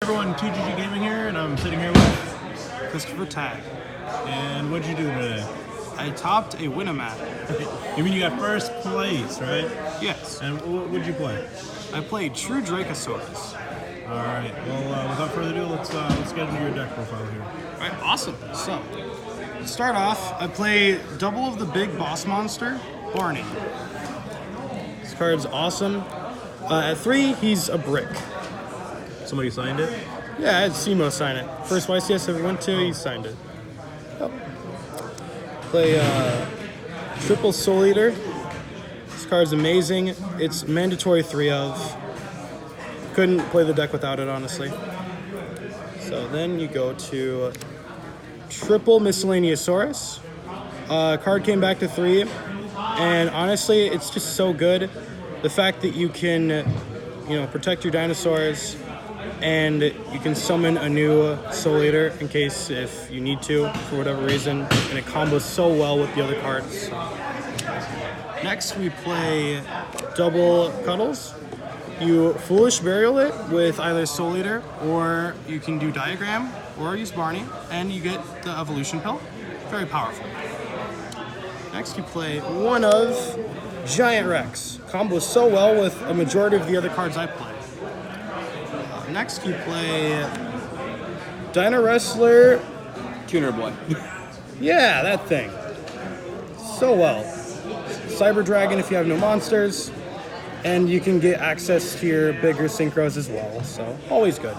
everyone, T.G.G Gaming here, and I'm sitting here with Christopher Tague. And what'd you do today? I topped a Winamat. You mean you got first place, right? Yes. And what'd you play? I played True Dracosaurus. All right. Well, without further ado, let's get into your deck profile here. All right, awesome. So, to start off, I play double of the big boss monster, Barney. This card's awesome. At 3, he's a brick. Somebody signed it? Yeah, I had Simo sign it. First YCS I ever went to, he signed it. Yep. Play triple Soul Eater. This card's amazing. It's mandatory 3 of. Couldn't play the deck without it, honestly. So then you go to triple Miscellaneousaurus. Card came back to 3, and honestly, it's just so good. The fact that you can, protect your dinosaurs, and you can summon a new Soul Eater in case if you need to for whatever reason, and it combos so well with the other cards. Next, we play double Cuddles. You Foolish Burial it with either Soul Eater, or you can do Diagram, or use Barney, and you get the Evolution Pill. Very powerful. Next, you play one of Giant Rex. Combos so well with a majority of the other cards I play. Next, you play Dino Wrestler. Tuner Boy. Yeah, that thing. So well. Cyber Dragon if you have no monsters. And you can get access to your bigger synchros as well, so always good.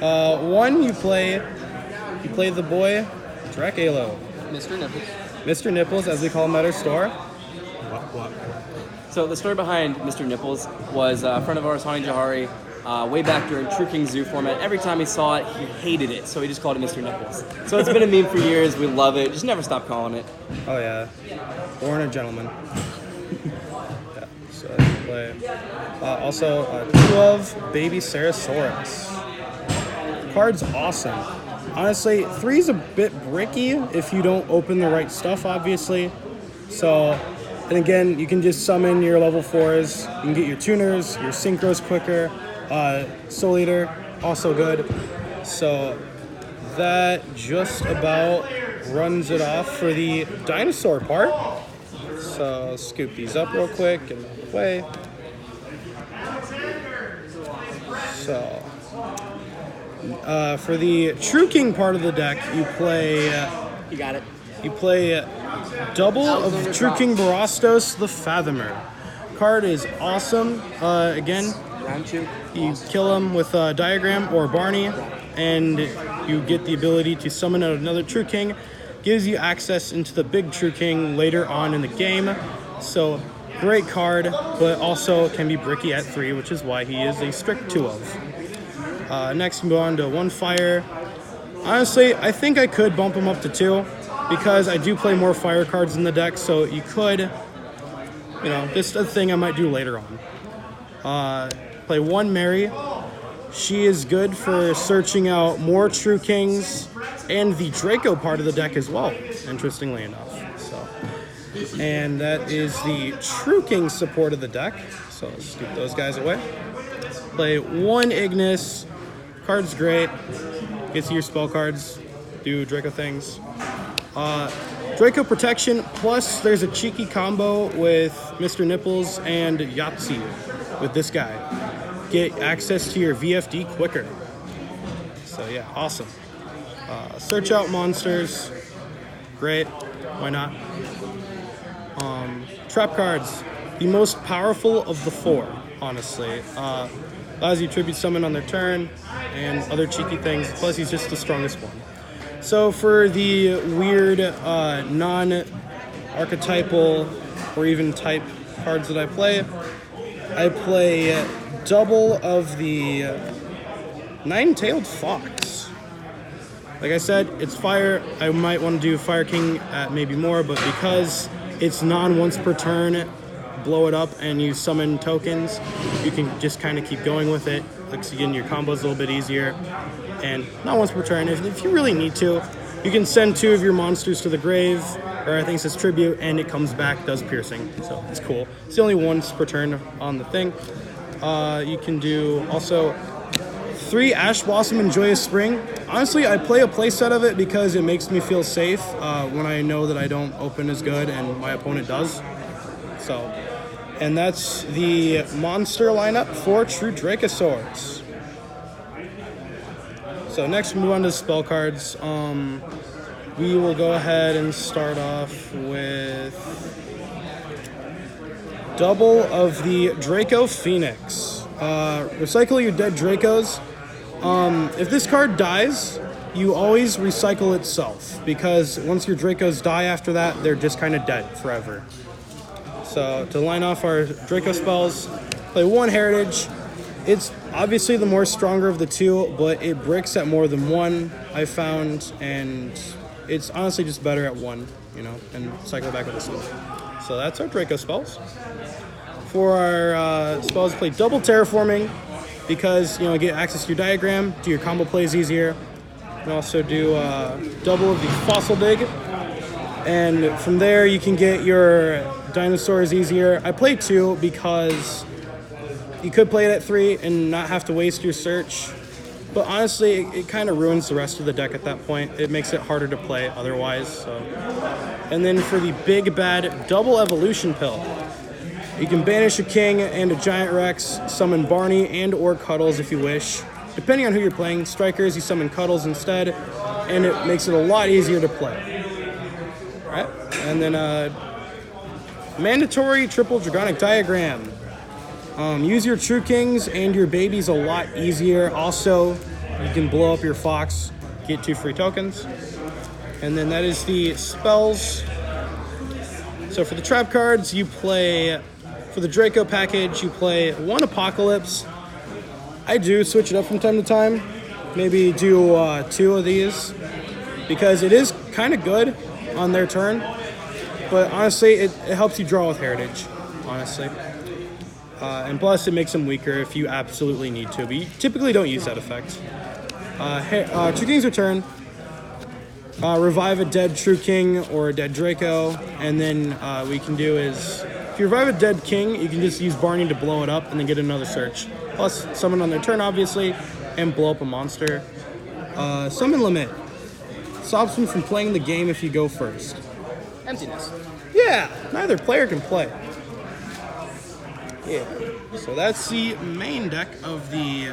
You play the boy, Draco. Mr. Nipples. Mr. Nipples, as we call him at our store. What? So the story behind Mr. Nipples was a friend of ours, Hani Jahari, way back during True King Zoo format. Every time he saw it, he hated it, so he just called it Mr. Nipples. So it's been a meme for years. We love it. Just never stop calling it. Oh yeah, born a gentleman. Yeah, so I play. Also, 2 of Baby Sarasaurus. The card's awesome. Honestly, 3's a bit bricky if you don't open the right stuff, obviously. So, and again, you can just summon your level 4s. You can get your tuners, your synchros quicker. Soul Eater, also good. So that just about runs it off for the dinosaur part. So I'll scoop these up real quick and out of the way. So for the True King part of the deck, you play. You got it. You play double of True King Barastos the Fathomer. Card is awesome. Again, Round 2. you kill him with a Diagram or Barney, and you get the ability to summon out another True King. Gives you access into the big True King later on in the game. So, great card, but also can be bricky at 3, which is why he is a strict 2 of. Next, we go on to 1 fire. Honestly, I think I could bump him up to 2, because I do play more fire cards in the deck, so you could, this is a thing I might do later on. Play 1 Mary. She is good for searching out more True Kings and the Draco part of the deck as well, interestingly enough. So, and that is the True King support of the deck. So let's scoop those guys away. Play 1 Ignis. Card's great. Gets you your spell cards. Do Draco things. Draco Protection, plus there's a cheeky combo with Mr. Nipples and Yahtzee with this guy. Get access to your VFD quicker. So yeah, awesome. Search out monsters. Great. Why not? Trap cards. The most powerful of the 4, honestly. Allows you tribute summon on their turn and other cheeky things. Plus he's just the strongest one. So for the weird non-archetypal or even type cards that I play double of the Nine-Tailed Fox. Like I said, it's fire. I might want to do Fire King at maybe more, but because it's non-once per turn, blow it up and you summon tokens, you can just kind of keep going with it. Looks again, your combos a little bit easier. And not once per turn. If you really need to, you can send 2 of your monsters to the grave, or I think it says tribute, and it comes back, does piercing. So it's cool. It's only once per turn on the thing. You can do also 3 Ash Blossom and Joyous Spring. Honestly, I play a playset of it because it makes me feel safe when I know that I don't open as good and my opponent does. So, and that's the monster lineup for True Dracosaurs. So next we move on to spell cards. We will go ahead and start off with double of the Draco Phoenix. Recycle your dead Dracos. If this card dies, you always recycle itself, because once your Dracos die after that, they're just kind of dead forever. So to line off our Draco spells, play 1 Heritage. It's obviously the more stronger of the 2, but it bricks at more than 1, I found, and it's honestly just better at 1, you know, and cycle back with this one. So that's our Draco spells. For our spells, play double Terraforming, because, you know, get access to your diagram, do your combo plays easier. And also do double of the Fossil Dig. And from there, you can get your Dinosaurs easier. I play 2 because you could play it at 3 and not have to waste your search. But honestly, it kind of ruins the rest of the deck at that point. It makes it harder to play otherwise. So. And then for the big bad double Evolution Pill, you can banish a King and a Giant Rex, summon Barney and or Cuddles if you wish. Depending on who you're playing, Strikers, you summon Cuddles instead, and it makes it a lot easier to play. Alright, and then mandatory triple Dragonic Diagram. Use your True Kings and your babies a lot easier. Also, you can blow up your Fox, get 2 free tokens. And then that is the spells. So for the trap cards, you play, for the Draco package, you play 1 Apocalypse. I do switch it up from time to time. Maybe do 2 of these, because it is kind of good on their turn. But honestly, it helps you draw with Heritage, honestly. And plus, it makes them weaker if you absolutely need to, but you typically don't use that effect. True King's Return. Revive a dead True King or a dead Draco, and then what you can do is, if you revive a dead King, you can just use Barney to blow it up and then get another search. Plus, summon on their turn, obviously, and blow up a monster. Summon Limit. Stops them from playing the game if you go first. Emptiness. Yeah, neither player can play. Yeah, so that's the main deck of the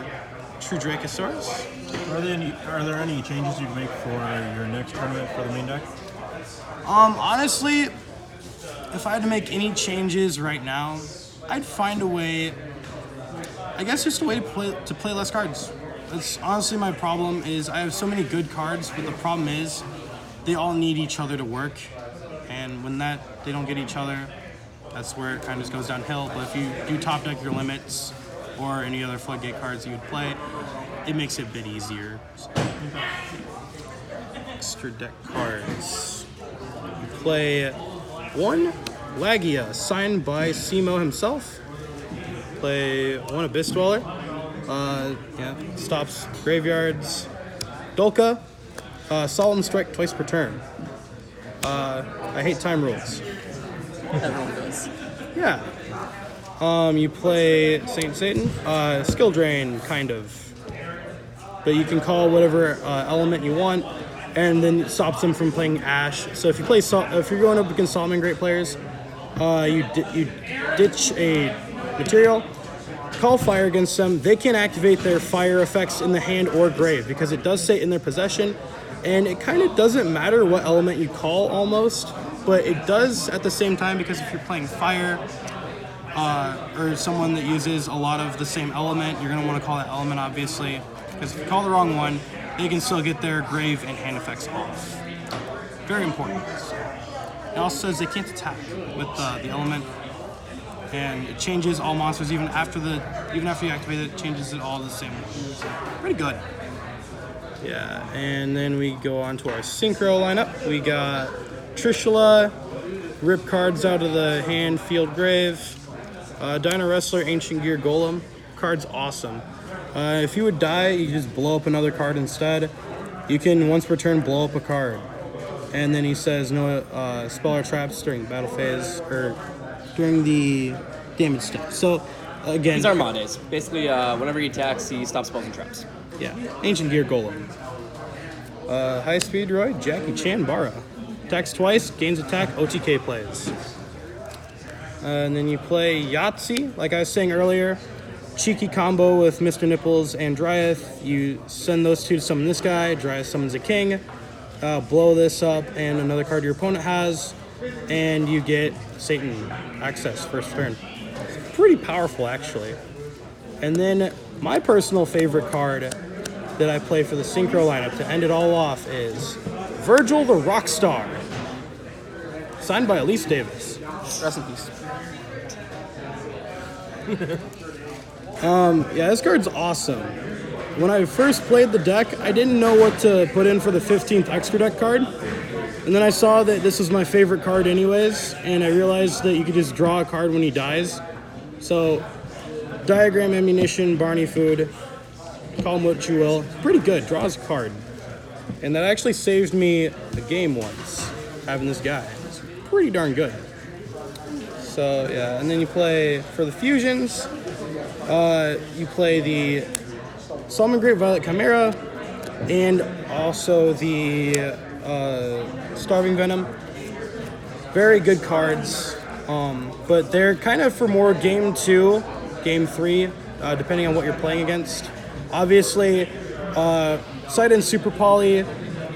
True Dracosaurs. Are there any changes you'd make for your next tournament for the main deck? Honestly, if I had to make any changes right now, I'd find a way, I guess just a way to play less cards. That's honestly my problem, is I have so many good cards, but the problem is they all need each other to work. And when they don't get each other, that's where it kind of just goes downhill. But if you do top deck your limits or any other floodgate cards you would play, it makes it a bit easier. So, extra deck cards. You play 1 Lagia, signed by Simo himself. Play 1 Abyss Dweller. Stops graveyards. Dolka, Solemn Strike twice per turn. I hate time rules. Everyone does. Yeah. You play Saint Satan. Skill drain, kind of. But you can call whatever element you want, and then it stops them from playing Ash. So if you play, if you're going up against Salamangreat players, you ditch a material, call fire against them. They can activate their fire effects in the hand or grave, because it does say in their possession, and it kind of doesn't matter what element you call almost, but it does at the same time, because if you're playing fire or someone that uses a lot of the same element, you're going to want to call that element, obviously, because if you call the wrong one, they can still get their grave and hand effects off. Very important. It also says they can't attack with the element, and it changes all monsters even after you activate it. It changes it all the same way. So, pretty good. Yeah, and then we go on to our synchro lineup. We got Trishula, rip cards out of the hand, field, grave. Dino Wrestler, Ancient Gear, Golem. Card's awesome. If you would die, you just blow up another card instead. You can, once per turn, blow up a card. And then he says no spell or traps during battle phase, or during the damage step. So, again... These are Armades. Basically, whenever he attacks, he stops spells and traps. Yeah, Ancient Gear Golem. High speed droid, Jackie Chan Barra. Attacks twice, gains attack, OTK plays. And then you play Yahtzee, like I was saying earlier. Cheeky combo with Mr. Nipples and Dryeth. You send those two to summon this guy. Dryeth summons a king. Blow this up and another card your opponent has. And you get Satan access first turn. It's pretty powerful, actually. And then my personal favorite card that I play for the Synchro lineup to end it all off is Virgil the Rockstar. Signed by Elise Davis. Rest in peace. Yeah, this card's awesome. When I first played the deck, I didn't know what to put in for the 15th extra deck card. And then I saw that this was my favorite card anyways, and I realized that you could just draw a card when he dies. So, Diagram, Ammunition, Barney Food, call him what you will. Pretty good, draws a card. And that actually saved me a game once, having this guy. It's pretty darn good. So, yeah, and then you play, for the fusions, you play the Salamangreat Violet Chimera, and also the Starving Venom. Very good cards, but they're kind of for more game 2, game 3, depending on what you're playing against. Obviously, Sight and Super Poly,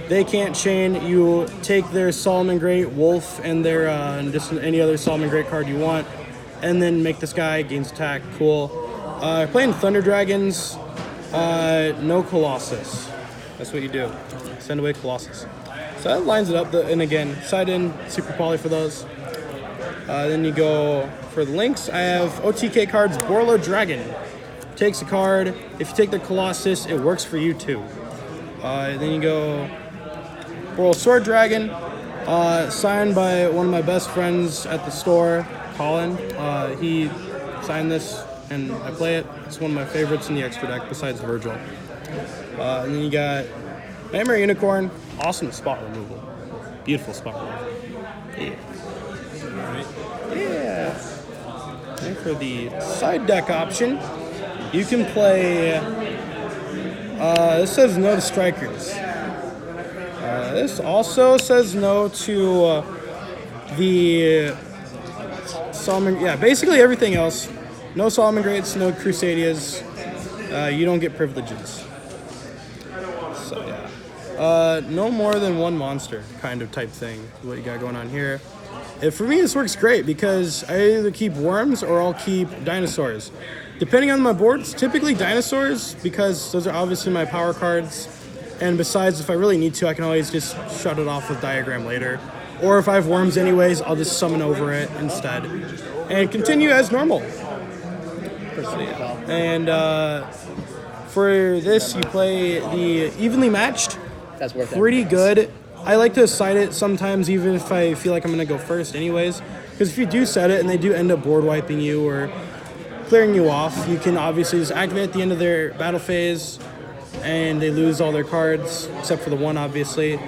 they can't chain. You take their Salamangreat, Wolf, and their just any other Salamangreat card you want, and then make this guy, gains attack, cool. Playing Thunder Dragons, no Colossus. That's what you do. Send away Colossus. So that lines it up, and again, side in, Super Poly for those. Then you go for the links. I have OTK cards, Borlo Dragon. Takes a card. If you take the Colossus, it works for you too. Then you go Borlo Sword Dragon, signed by one of my best friends at the store, Colin. He signed this, and I play it. It's one of my favorites in the extra deck besides Virgil. And then you got Nightmare Unicorn, awesome spot removal. Beautiful spot removal. Yeah. And for the side deck option, you can play, this says no to Strikers. This also says no to the Salamangreat, yeah, basically everything else. No Salamangreats, no Crusadias, you don't get privileges. So yeah, no more than one monster kind of type thing, what you got going on here. And for me, this works great because I either keep worms or I'll keep dinosaurs. Depending on my boards, typically dinosaurs because those are obviously my power cards. And besides, if I really need to, I can always just shut it off with diagram later. Or if I have worms anyways, I'll just summon over it instead. And continue as normal. And for this, you play the Evenly Matched. That's worth it. Pretty good. I like to side it sometimes even if I feel like I'm going to go first anyways. Because if you do set it and they do end up board wiping you or clearing you off, you can obviously just activate at the end of their battle phase and they lose all their cards, except for the one obviously.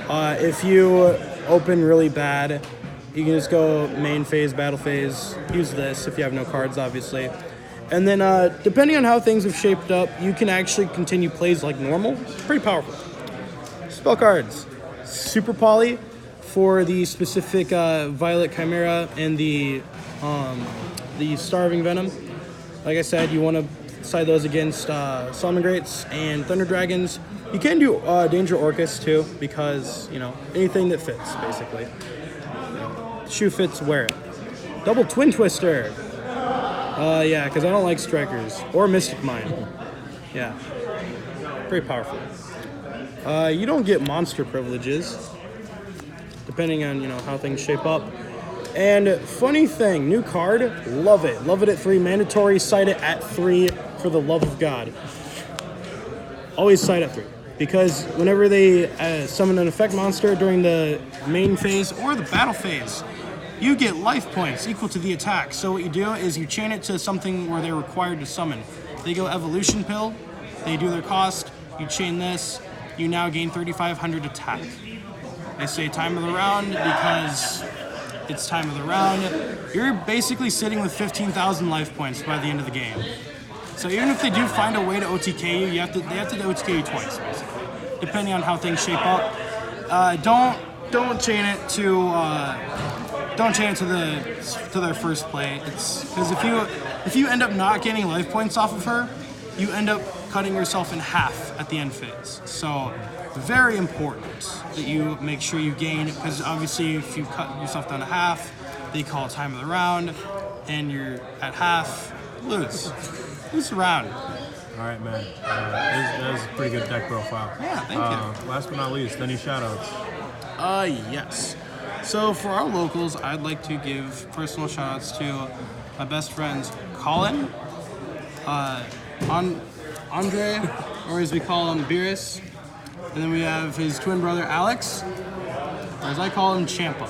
If you open really bad, you can just go main phase, battle phase, use this if you have no cards obviously. And then depending on how things have shaped up, you can actually continue plays like normal. Pretty powerful. Spell cards. Super Poly for the specific Violet Chimera and the Starving Venom. Like I said, you want to side those against Salamangreats and Thunder Dragons. You can do Danger Orcust too, because, you know, anything that fits, basically. Shoe fits, wear it. Double Twin Twister. Yeah, because I don't like Strikers. Or Mystic Mine. Yeah. Pretty powerful. You don't get monster privileges, depending on, you know, how things shape up. And funny thing, new card, love it. Love it at 3, mandatory, side it at 3 for the love of God. Always side at 3. Because whenever they summon an effect monster during the main phase or the battle phase, you get life points equal to the attack. So what you do is you chain it to something where they're required to summon. They go Evolution Pill, they do their cost, you chain this, you now gain 3,500 attack. They say time of the round because it's time of the round. You're basically sitting with 15,000 life points by the end of the game. So even if they do find a way to OTK you, they have to OTK you twice, basically, depending on how things shape up. Don't chain it to their first play. It's because if you end up not gaining life points off of her, you end up cutting yourself in half at the end phase. So very important that you make sure you gain, because obviously if you cut yourself down to half, they call time of the round, and you're at half, lose the round. All right, man. That was a pretty good deck profile. Yeah, thank you. Last but not least, any shout-outs? Yes. So for our locals, I'd like to give personal shout-outs to my best friends Colin, Andre, or as we call him, Beerus, and then we have his twin brother Alex, or as I call him, Champa.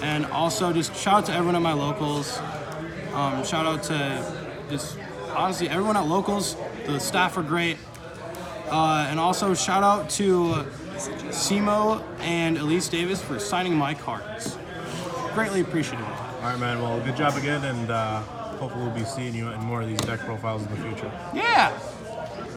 And also just shout out to everyone at my locals. Shout out to just honestly everyone at locals. The staff are great. And also shout out to Simo and Elise Davis for signing my cards. Greatly appreciative of that. All right, man. Well, good job again, and hopefully we'll be seeing you in more of these deck profiles in the future. Yeah.